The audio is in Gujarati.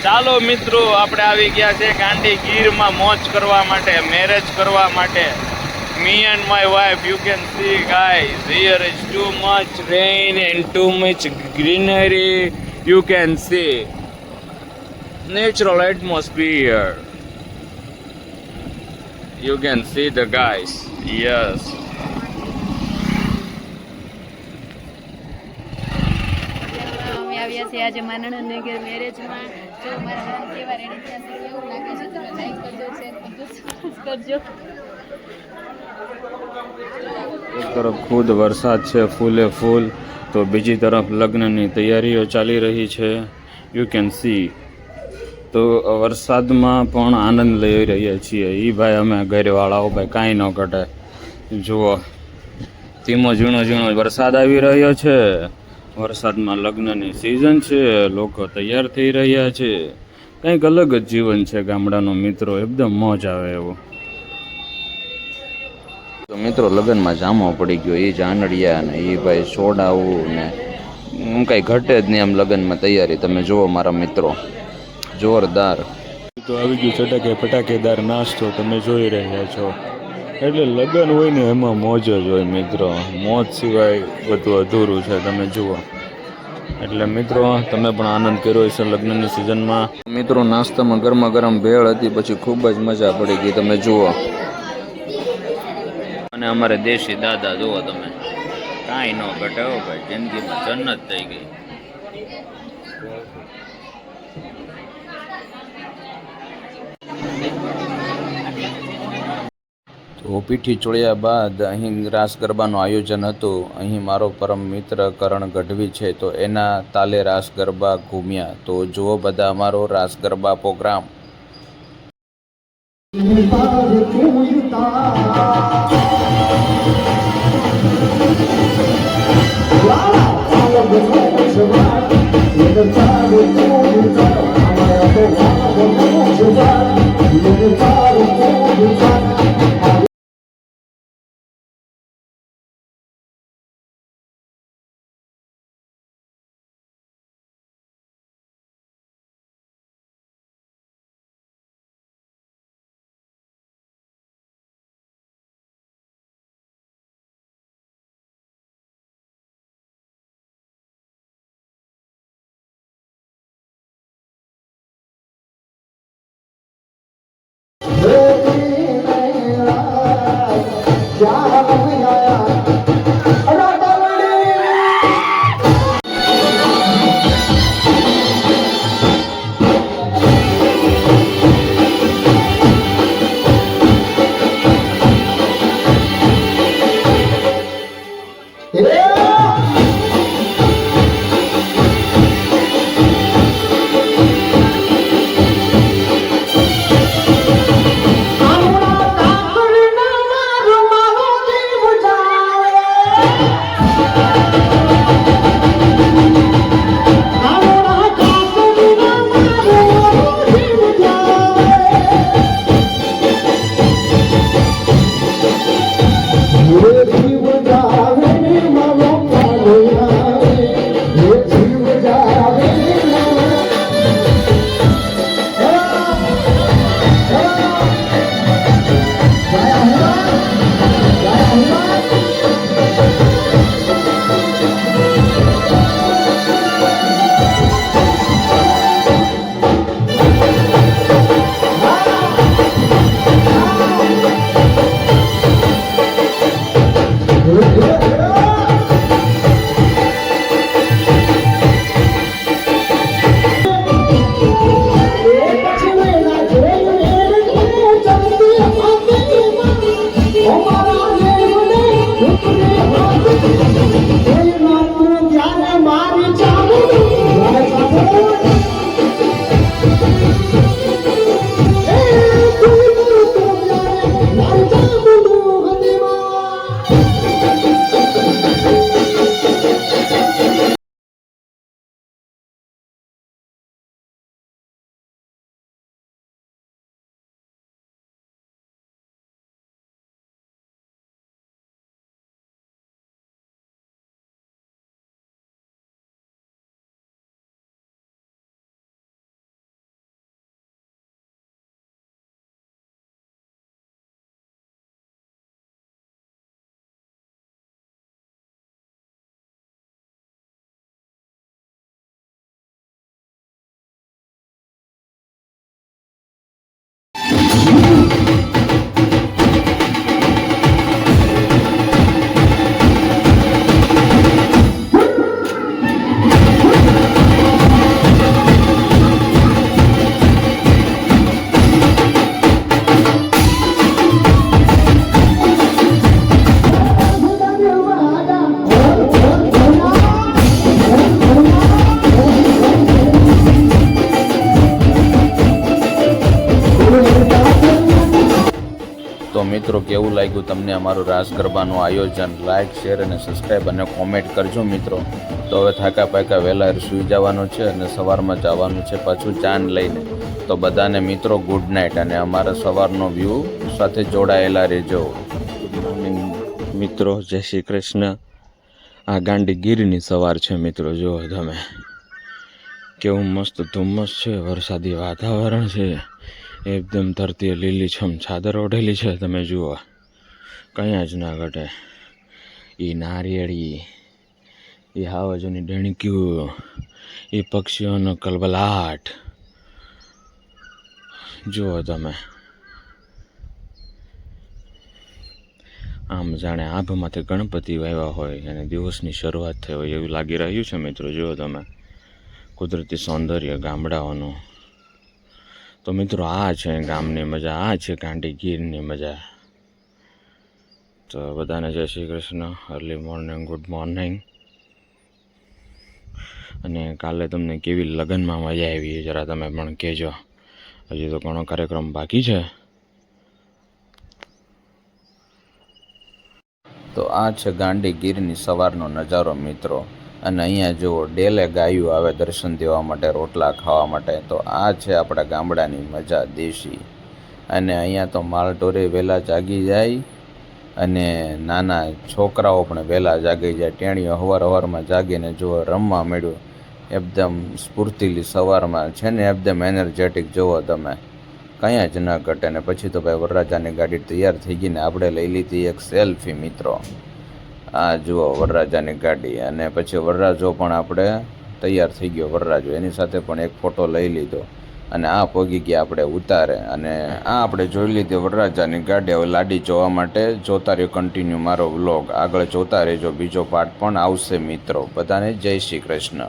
ચાલો મિત્રો, આપણે આવી ગયા છે ગાંડી ગીરમાં મોજ કરવા માટે, મેરેજ કરવા માટે. Me and my wife, you can see guys, here is too much rain and too much greenery. You can see natural atmosphere. You can see the guys. Yes. અમે આવ્યા છીએ આજે માનણને ઘેર મેરેજમાં. જો મારા નામ કેવા રેડી થયા છે કેવું લાગે છે, તમે લાઈક કરજો, શેર કરજો, સબસ્ક્રાઇબ કરજો. એક તરફ ખુદ વરસાદ છે ફૂલે ફૂલ, તો બીજી તરફ લગ્નની તૈયારીઓ ચાલી રહી છે. You can see. તો વરસાદમાં પણ આનંદ લઈ રહ્યા છીએ. એ ભાઈ અમે ઘરવાળાઓ ભાઈ કાંઈ ન ઘટે. જુઓ, ધીમો ઝીણો ઝીણો વરસાદ આવી રહ્યો છે. વરસાદમાં લગ્નની સિઝન છે, લોકો તૈયાર થઈ રહ્યા છે. કંઈક અલગ જ જીવન છે ગામડાનો મિત્રો, એકદમ મોજ આવે એવું. તો મિત્રો, લગ્નમાં જામો પડી ગયો. એ જાનડિયા ને એ ભાઈ સોડાવું ને કાંઈ ઘટે જ નહીં આમ લગ્નમાં તૈયારી. તમે જુઓ મારા મિત્રો, જોરદાર. તો આવી ગયું ચટાકે ફટાકેદાર નાસ્તો, તમે જોઈ રહ્યા છો. એટલે લગ્ન હોય ને એમાં મોજ જ હોય મિત્રો. મોજ સિવાય બધું અધૂરું છે, તમે જુઓ. એટલે મિત્રો, તમે પણ આનંદ કર્યો હશે લગ્નની સિઝનમાં. મિત્રો, નાસ્તામાં ગરમા ગરમ ભેળ હતી, પછી ખૂબ જ મજા પડી ગઈ. તમે જુઓ. અને અમારે દેશી દાદા જુઓ તમે, કાંઈ ન ઘટે હો ભાઈ, જિંદગીમાં જન્નત થઈ ગઈ. તો પીઠી ચોળ્યા બાદ અહીં રાસ ગરબાનું આયોજન હતું. અહીં મારો પરમ મિત્ર કરણ ગઢવી છે, તો એના તાલે રાસ ગરબા ઘૂમ્યા. તો જુઓ બધા અમારો રાસ ગરબા પ્રોગ્રામ. મિત્રો કેવું લાગ્યું તમને અમારું રાસ ગરબાનું આયોજન? લાઇક, શેર અને સબસ્ક્રાઈબ અને કોમેન્ટ કરજો મિત્રો. તો હવે થાકા પાકા વહેલા સૂઈ જવાનું છે અને સવારમાં જવાનું છે પાછું ચાંદ લઈને. તો બધાને મિત્રો ગુડ નાઇટ અને અમારા સવારનો વ્યૂ સાથે જોડાયેલા રહેજો. ગુડ મોર્નિંગ મિત્રો, જય શ્રી કૃષ્ણ. આ ગાંડીગીરીની સવાર છે મિત્રો. જુઓ તમે કેવું મસ્ત ધુમ્મસ છે, વરસાદી વાતાવરણ છે, એકદમ ધરતી લીલીછમ ચાદર ઓઢેલી છે. તમે જુઓ કંઈ જ ના ઘટે. એ નારિયેળી, એ હાવજોની ડણક્યું, એ પક્ષીઓનો કલબલાટ જુઓ તમે. આમ જાણે આભમાંથી ગણપતિ વાવ્યા હોય અને દિવસની શરૂઆત થઈ હોય એવું લાગી રહ્યું છે મિત્રો. જુઓ તમે કુદરતી સૌંદર્ય ગામડાઓનું. તો મિત્રો આ છે ગામની મજા, આ છે ગાંડીગીરની મજા. તો બધાને જય Shri Krishna, early morning, good morning. અને કાલે તમને કેવી લગ્નમાં મજા આવી જરા તમે પણ કહેજો. હજી તો ઘણો કાર્યક્રમ બાકી છે. તો આ છે ગાંડીગીરની સવારનો નજારો મિત્રો. અને અહીંયા જુઓ ડેલે ગાયું આવે દર્શન દેવા માટે, રોટલા ખાવા માટે. તો આ છે આપણા ગામડાની મજા દેશી. અને અહીંયા તો માલઢોરે વહેલા જાગી જાય અને નાના છોકરાઓ પણ વહેલા જાગી જાય. ટેણીઓ હવારમાં જાગીને જુઓ રમવા મળ્યું. એકદમ સ્ફૂર્તિલી સવારમાં છે ને, એકદમ એનર્જેટિક. જુઓ તમે કંઈ જ ન ઘટે. ને પછી તો ભાઈ વરરાજાની ગાડી તૈયાર થઈ ગઈ ને આપણે લઈ લીધી એક સેલ્ફી મિત્રો. આ જુઓ વરરાજાની ગાડી. અને પછી વરરાજો પણ આપણે તૈયાર થઈ ગયો. વરરાજો એની સાથે પણ એક ફોટો લઈ લીધો. અને આ પહોંચી ગયા આપણે ઉતારે. અને આ આપણે જોઈ લીધી વરરાજાની ગાડી. હવે લાડી જોવા માટે જોતા રહ્યો કન્ટિન્યુ મારો વ્લોગ. આગળ જોતા રહેજો, બીજો પાર્ટ પણ આવશે મિત્રો. બધાને જય શ્રી કૃષ્ણ.